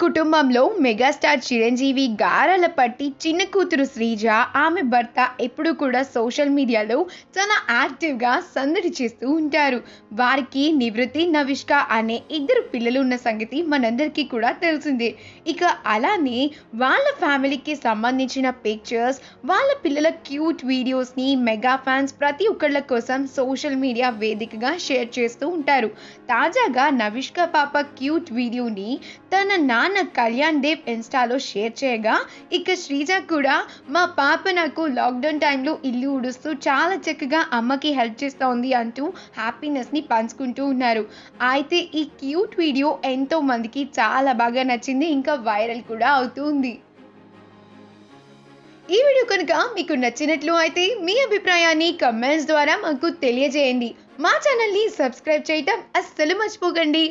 కుటుంబంలో మెగాస్టార్ చిరంజీవి గారాల పట్టి చిన్న కూతురు శ్రీజ, ఆమె భర్త ఎప్పుడూ కూడా సోషల్ మీడియాలో చాలా యాక్టివ్‌గా సందడి చేస్తూ ఉంటారు. వారికి నివృత్తి, నవిష్క అనే ఇద్దరు పిల్లలు ఉన్న సంగతి మనందరికీ కూడా తెలిసిందే. ఇక అలానే వాళ్ళ ఫ్యామిలీకి సంబంధించిన పిక్చర్స్, వాళ్ళ పిల్లల క్యూట్ వీడియోస్‌ని మెగా ఫ్యాన్స్ ప్రతి ఒక్కళ్ళ కోసం సోషల్ మీడియా వేదికగా షేర్ చేస్తూ ఉంటారు. తాజాగా నవిష్క పాప క్యూట్ వీడియోని తన నాన్న కళ్యాణ్ దేవ్ ఇన్స్టాలో షేర్ చేయగా, ఇక శ్రీజ కూడా మా పాప నాకు లాక్డౌన్ టైంలో ఇల్లు ఊడుస్తూ చాలా చక్కగా అమ్మకి హెల్ప్ చేస్తోంది అంటూ హ్యాపీనెస్ని పంచుకుంటూ ఉన్నారు. అయితే ఈ క్యూట్ వీడియో ఎంతో మందికి చాలా బాగా నచ్చింది, ఇంకా వైరల్ కూడా అవుతుంది. ఈ వీడియో కనుక మీకు నచ్చినట్లు అయితే మీ అభిప్రాయాన్ని కమెంట్స్ ద్వారా మాకు తెలియజేయండి. మా ఛానల్ని సబ్స్క్రైబ్ చేయటం అస్సలు మర్చిపోకండి.